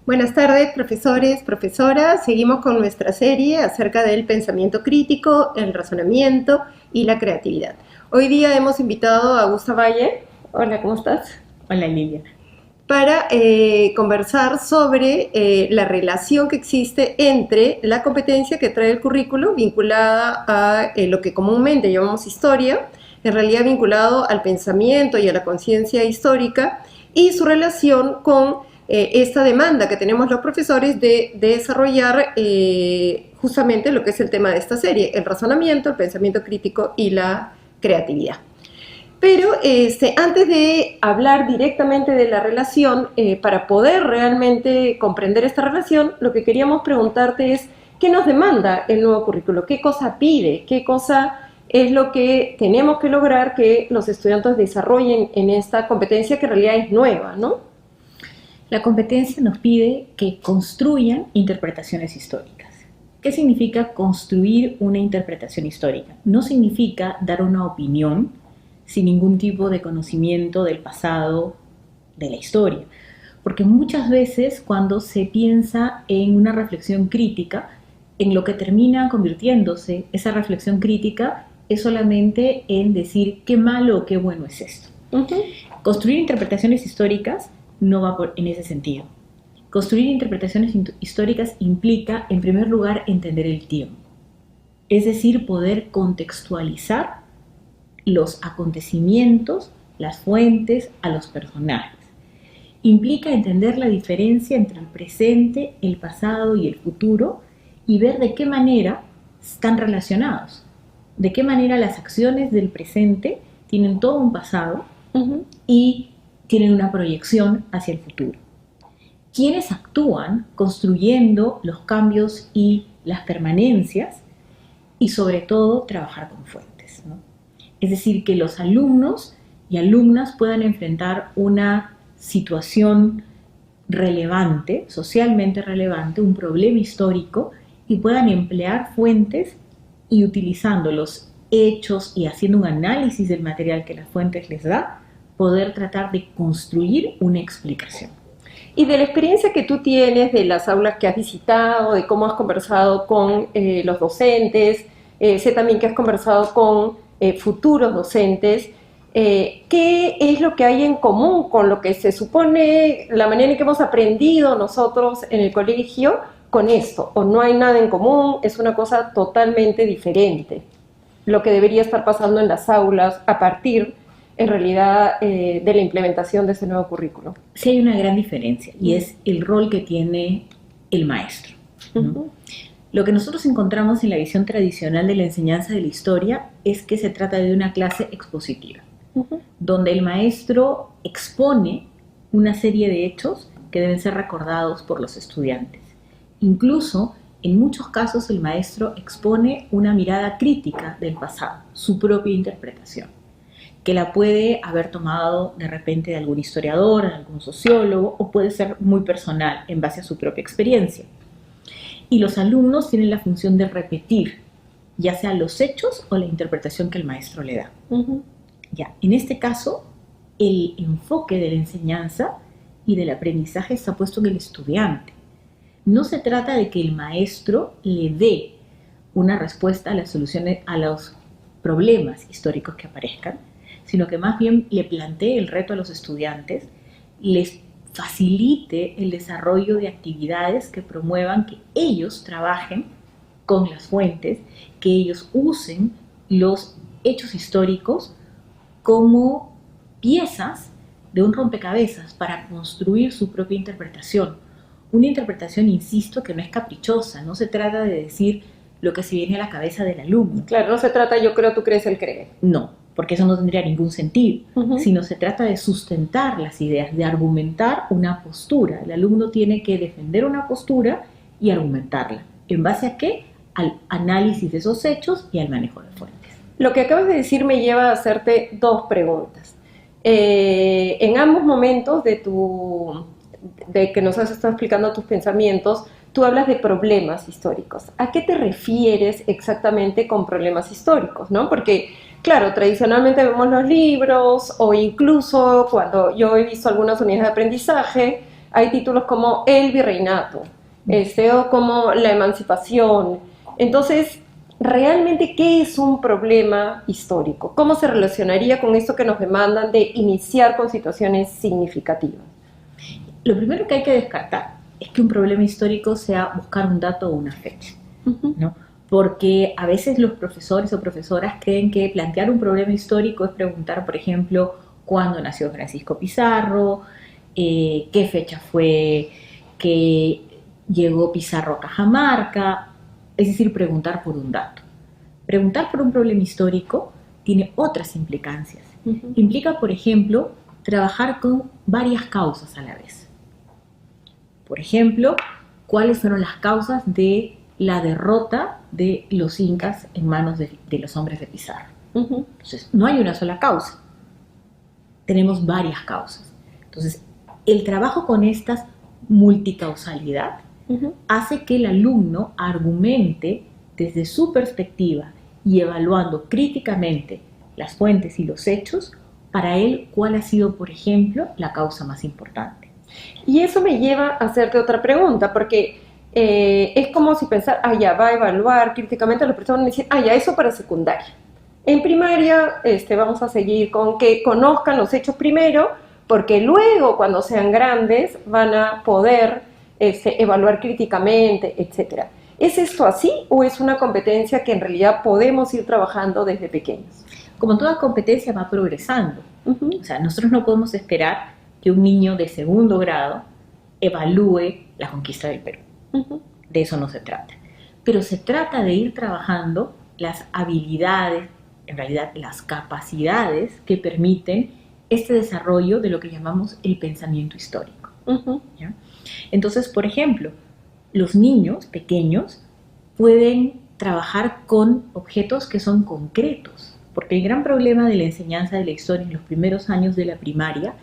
Buenas tardes, profesores, profesoras. Seguimos con nuestra serie acerca del pensamiento crítico, el razonamiento y la creatividad. Hoy día hemos invitado a Augusta Valle. Hola, ¿cómo estás? Hola, Lilia. Para conversar sobre la relación que existe entre la competencia que trae el currículo vinculada a lo que comúnmente llamamos historia, en realidad vinculado al pensamiento y a la conciencia histórica, y su relación con esta demanda que tenemos los profesores de desarrollar justamente lo que es el tema de esta serie, el razonamiento, el pensamiento crítico y la creatividad. Pero antes de hablar directamente de la relación, para poder realmente comprender esta relación, lo que queríamos preguntarte es, ¿qué nos demanda el nuevo currículo? ¿Qué cosa pide? ¿Qué cosa es lo que tenemos que lograr que los estudiantes desarrollen en esta competencia que en realidad es nueva, ¿no? La competencia nos pide que construyan interpretaciones históricas. ¿Qué significa construir una interpretación histórica? No significa dar una opinión sin ningún tipo de conocimiento del pasado de la historia. Porque muchas veces cuando se piensa en una reflexión crítica, en lo que termina convirtiéndose esa reflexión crítica es solamente en decir qué malo o qué bueno es esto. Construir interpretaciones históricas no va en ese sentido. Construir interpretaciones históricas implica, en primer lugar, entender el tiempo. Es decir, poder contextualizar los acontecimientos, las fuentes, a los personajes. Implica entender la diferencia entre el presente, el pasado y el futuro y ver de qué manera están relacionados, de qué manera las acciones del presente tienen todo un pasado y tienen una proyección hacia el futuro. ¿Quiénes actúan construyendo los cambios y las permanencias? Y sobre todo trabajar con fuentes, ¿no? Es decir, que los alumnos y alumnas puedan enfrentar una situación relevante, socialmente relevante, un problema histórico, y puedan emplear fuentes y utilizando los hechos y haciendo un análisis del material que las fuentes les da, poder tratar de construir una explicación. Y de la experiencia que tú tienes, de las aulas que has visitado, de cómo has conversado con los docentes, sé también que has conversado con futuros docentes, ¿qué es lo que hay en común con lo que se supone, la manera en que hemos aprendido nosotros en el colegio con esto? ¿O no hay nada en común? Es una cosa totalmente diferente, lo que debería estar pasando en las aulas a partir, en realidad, de la implementación de ese nuevo currículo. Sí hay una gran diferencia y es el rol que tiene el maestro, ¿no? Lo que nosotros encontramos en la visión tradicional de la enseñanza de la historia es que se trata de una clase expositiva, donde el maestro expone una serie de hechos que deben ser recordados por los estudiantes. Incluso, en muchos casos, el maestro expone una mirada crítica del pasado, su propia interpretación, que la puede haber tomado de repente de algún historiador, algún sociólogo, o puede ser muy personal en base a su propia experiencia. Y los alumnos tienen la función de repetir, ya sea los hechos o la interpretación que el maestro le da. Ya, en este caso, el enfoque de la enseñanza y del aprendizaje está puesto en el estudiante. No se trata de que el maestro le dé una respuesta a las soluciones, a los problemas históricos que aparezcan, sino que más bien le plantee el reto a los estudiantes, les facilite el desarrollo de actividades que promuevan que ellos trabajen con las fuentes, que ellos usen los hechos históricos como piezas de un rompecabezas para construir su propia interpretación. Una interpretación, insisto, que no es caprichosa, no se trata de decir lo que se viene a la cabeza del alumno. Claro, no se trata yo creo, tú crees, él cree. No, porque eso no tendría ningún sentido, sino se trata de sustentar las ideas, de argumentar una postura. El alumno tiene que defender una postura y argumentarla. ¿En base a qué? Al análisis de esos hechos y al manejo de fuentes. Lo que acabas de decir me lleva a hacerte dos preguntas. En ambos momentos de que nos has estado explicando tus pensamientos, tú hablas de problemas históricos. ¿A qué te refieres exactamente con problemas históricos, ¿no? Porque, claro, tradicionalmente vemos los libros o incluso cuando yo he visto algunas unidades de aprendizaje, hay títulos como El Virreinato, o como La Emancipación. Entonces, ¿realmente qué es un problema histórico? ¿Cómo se relacionaría con esto que nos demandan de iniciar con situaciones significativas? Lo primero que hay que descartar es que un problema histórico sea buscar un dato o una fecha, ¿no? Porque a veces los profesores o profesoras creen que plantear un problema histórico es preguntar, por ejemplo, cuándo nació Francisco Pizarro, qué fecha fue que llegó Pizarro a Cajamarca, es decir, preguntar por un dato. Preguntar por un problema histórico tiene otras implicancias. Implica, por ejemplo, trabajar con varias causas a la vez. Por ejemplo, ¿cuáles fueron las causas de la derrota de los incas en manos de los hombres de Pizarro? Entonces, no hay una sola causa. Tenemos varias causas. Entonces, el trabajo con esta multicausalidad hace que el alumno argumente desde su perspectiva y evaluando críticamente las fuentes y los hechos, para él cuál ha sido, por ejemplo, la causa más importante. Y eso me lleva a hacerte otra pregunta, porque es como si pensar, ya va a evaluar críticamente a las personas y decir, ya eso para secundaria. En primaria vamos a seguir con que conozcan los hechos primero, porque luego cuando sean grandes van a poder evaluar críticamente, etc. ¿Es esto así o es una competencia que en realidad podemos ir trabajando desde pequeños? Como toda competencia va progresando. O sea, nosotros no podemos esperar que un niño de segundo grado evalúe la conquista del Perú. De eso no se trata. Pero se trata de ir trabajando las habilidades, en realidad las capacidades que permiten este desarrollo de lo que llamamos el pensamiento histórico. ¿Ya? Entonces, por ejemplo, los niños pequeños pueden trabajar con objetos que son concretos, porque el gran problema de la enseñanza de la historia en los primeros años de la primaria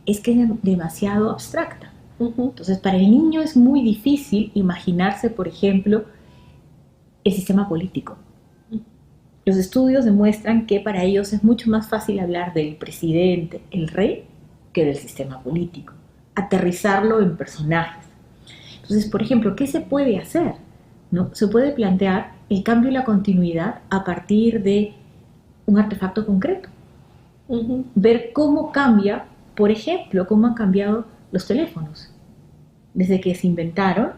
es que es demasiado abstracta. Entonces, para el niño es muy difícil imaginarse, por ejemplo, el sistema político. Los estudios demuestran que para ellos es mucho más fácil hablar del presidente, el rey, que del sistema político. Aterrizarlo en personajes. Entonces, por ejemplo, ¿qué se puede hacer? ¿No? Se puede plantear el cambio y la continuidad a partir de un artefacto concreto. Ver cómo cambia, por ejemplo, cómo han cambiado los teléfonos. Desde que se inventaron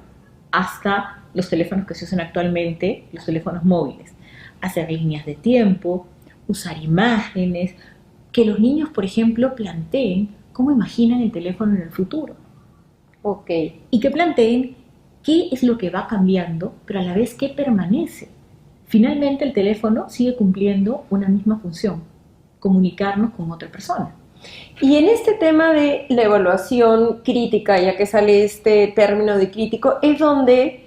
hasta los teléfonos que se usan actualmente, los teléfonos móviles. Hacer líneas de tiempo, usar imágenes, que los niños, por ejemplo, planteen cómo imaginan el teléfono en el futuro. Y que planteen qué es lo que va cambiando, pero a la vez qué permanece. Finalmente el teléfono sigue cumpliendo una misma función, comunicarnos con otra persona. Y en este tema de la evaluación crítica, ya que sale este término de crítico, es donde,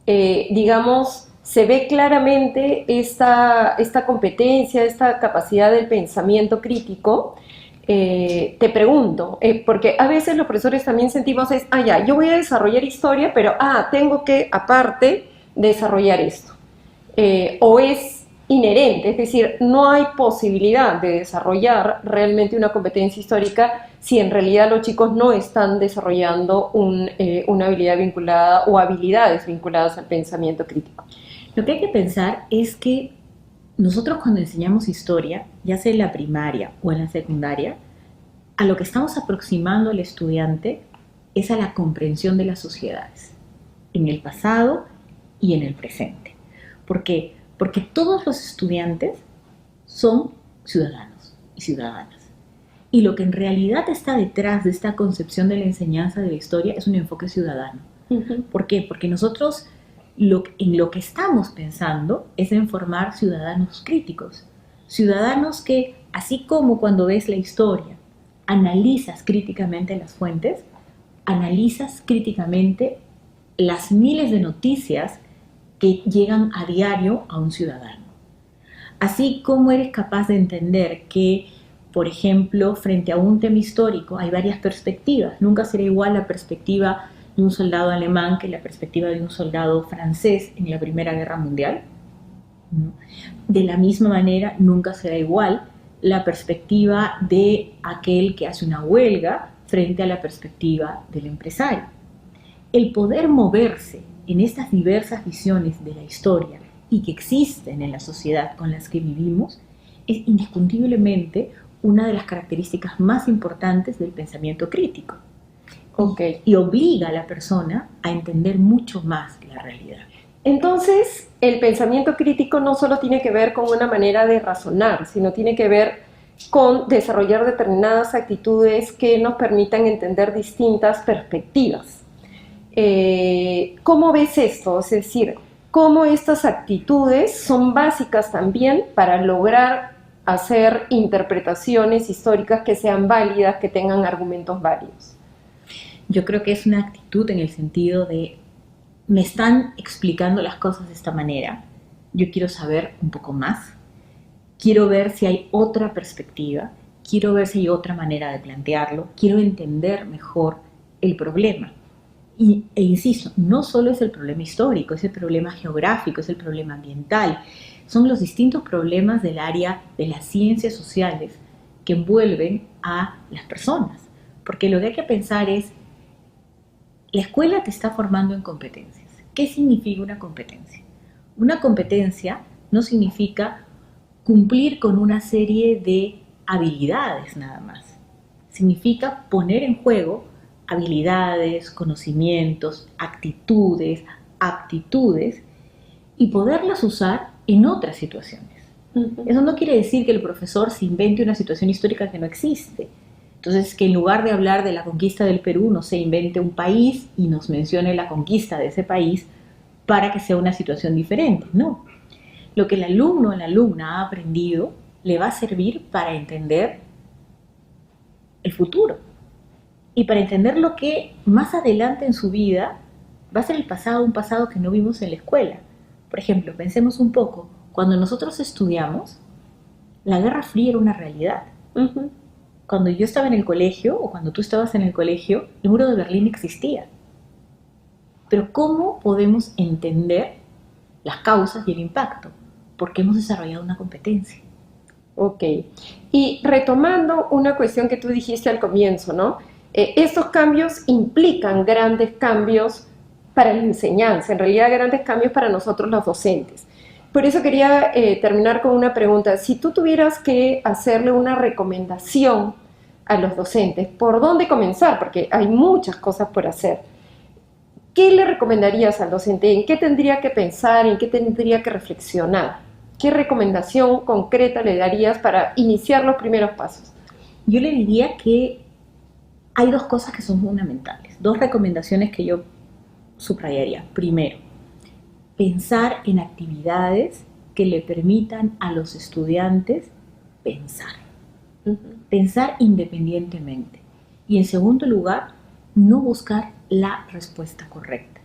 digamos, se ve claramente esta competencia, esta capacidad del pensamiento crítico. Te pregunto, porque a veces los profesores también sentimos yo voy a desarrollar historia, pero tengo que aparte desarrollar esto. O es inherente, es decir, no hay posibilidad de desarrollar realmente una competencia histórica si en realidad los chicos no están desarrollando una habilidad vinculada o habilidades vinculadas al pensamiento crítico. Lo que hay que pensar es que nosotros cuando enseñamos historia, ya sea en la primaria o en la secundaria, a lo que estamos aproximando al estudiante es a la comprensión de las sociedades, en el pasado y en el presente. ¿Por qué? Porque todos los estudiantes son ciudadanos y ciudadanas. Y lo que en realidad está detrás de esta concepción de la enseñanza de la historia es un enfoque ciudadano. ¿Por qué? Porque nosotros en lo que estamos pensando es en formar ciudadanos críticos. Ciudadanos que, así como cuando ves la historia, analizas críticamente las fuentes, analizas críticamente las miles de noticias que llegan a diario a un ciudadano. Así como eres capaz de entender que, por ejemplo, frente a un tema histórico hay varias perspectivas. Nunca será igual la perspectiva de un soldado alemán que la perspectiva de un soldado francés en la Primera Guerra Mundial. De la misma manera, nunca será igual la perspectiva de aquel que hace una huelga frente a la perspectiva del empresario. El poder moverse en estas diversas visiones de la historia y que existen en la sociedad con las que vivimos es indiscutiblemente una de las características más importantes del pensamiento crítico. Okay. Y obliga a la persona a entender mucho más la realidad. Entonces, el pensamiento crítico no solo tiene que ver con una manera de razonar, sino tiene que ver con desarrollar determinadas actitudes que nos permitan entender distintas perspectivas. ¿Cómo ves esto? Es decir, ¿cómo estas actitudes son básicas también para lograr hacer interpretaciones históricas que sean válidas, que tengan argumentos válidos? Yo creo que es una actitud en el sentido de me están explicando las cosas de esta manera, yo quiero saber un poco más, quiero ver si hay otra perspectiva, quiero ver si hay otra manera de plantearlo, quiero entender mejor el problema. E insisto, no solo es el problema histórico, es el problema geográfico, es el problema ambiental, son los distintos problemas del área de las ciencias sociales que envuelven a las personas. Porque lo que hay que pensar es, la escuela te está formando en competencias. ¿Qué significa una competencia? Una competencia no significa cumplir con una serie de habilidades nada más. Significa poner en juego habilidades, conocimientos, actitudes, aptitudes y poderlas usar en otras situaciones. Uh-huh. Eso no quiere decir que el profesor se invente una situación histórica que no existe. Entonces, que en lugar de hablar de la conquista del Perú, no se invente un país y nos mencione la conquista de ese país para que sea una situación diferente. No. Lo que el alumno o la alumna ha aprendido le va a servir para entender el futuro y para entender lo que más adelante en su vida va a ser el pasado, un pasado que no vimos en la escuela. Por ejemplo, pensemos un poco, cuando nosotros estudiamos, la Guerra Fría era una realidad. Uh-huh. Cuando yo estaba en el colegio, o cuando tú estabas en el colegio, el muro de Berlín existía. Pero ¿cómo podemos entender las causas y el impacto? Porque hemos desarrollado una competencia. Ok. Y retomando una cuestión que tú dijiste al comienzo, ¿no? Estos cambios implican grandes cambios para la enseñanza, en realidad grandes cambios para nosotros los docentes. Por eso quería terminar con una pregunta. Si tú tuvieras que hacerle una recomendación a los docentes, ¿por dónde comenzar? Porque hay muchas cosas por hacer. ¿Qué le recomendarías al docente? ¿En qué tendría que pensar? ¿En qué tendría que reflexionar? ¿Qué recomendación concreta le darías para iniciar los primeros pasos? Yo le diría que hay dos cosas que son fundamentales, dos recomendaciones que yo subrayaría. Primero, pensar en actividades que le permitan a los estudiantes pensar. Uh-huh. Pensar independientemente. Y en segundo lugar, no buscar la respuesta correcta,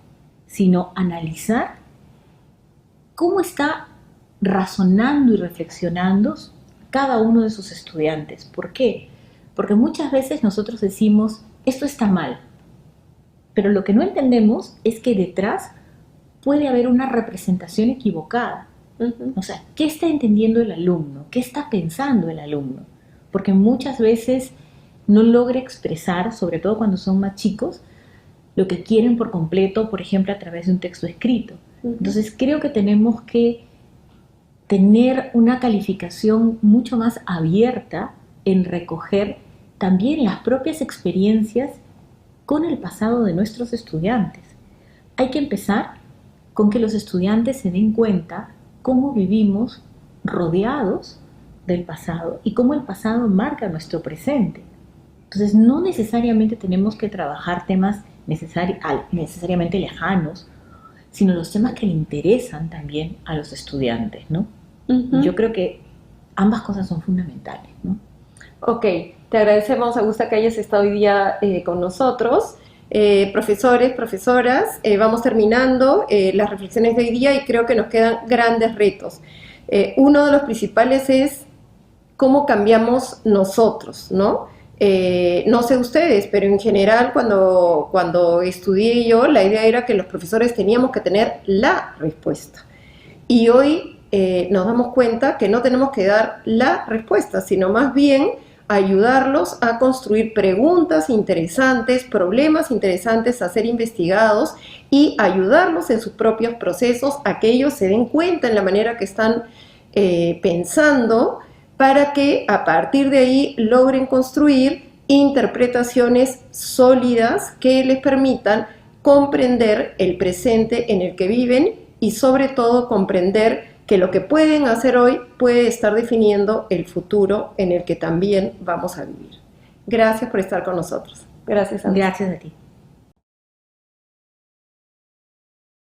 sino analizar cómo está razonando y reflexionando cada uno de sus estudiantes. ¿Por qué? Porque muchas veces nosotros decimos, esto está mal, pero lo que no entendemos es que detrás puede haber una representación equivocada. Uh-huh. O sea, ¿qué está entendiendo el alumno? ¿Qué está pensando el alumno? Porque muchas veces no logra expresar, sobre todo cuando son más chicos, lo que quieren por completo, por ejemplo, a través de un texto escrito. Uh-huh. Entonces, creo que tenemos que tener una calificación mucho más abierta en recoger también las propias experiencias con el pasado de nuestros estudiantes. Hay que empezar con que los estudiantes se den cuenta cómo vivimos rodeados del pasado y cómo el pasado marca nuestro presente. Entonces, no necesariamente tenemos que trabajar temas necesariamente lejanos, sino los temas que le interesan también a los estudiantes, ¿no? Uh-huh. Yo creo que ambas cosas son fundamentales, ¿no? Ok, te agradecemos, Augusta, que hayas estado hoy día con nosotros. Profesores, profesoras, vamos terminando las reflexiones de hoy día y creo que nos quedan grandes retos. Uno de los principales es cómo cambiamos nosotros, ¿no? No sé ustedes, pero en general cuando estudié yo, la idea era que los profesores teníamos que tener la respuesta. Y hoy nos damos cuenta que no tenemos que dar la respuesta, sino más bien ayudarlos a construir preguntas interesantes, problemas interesantes a ser investigados y ayudarlos en sus propios procesos a que ellos se den cuenta en la manera que están pensando, para que a partir de ahí logren construir interpretaciones sólidas que les permitan comprender el presente en el que viven y sobre todo comprender que lo que pueden hacer hoy puede estar definiendo el futuro en el que también vamos a vivir. Gracias por estar con nosotros. Gracias, Andrés. Gracias a ti.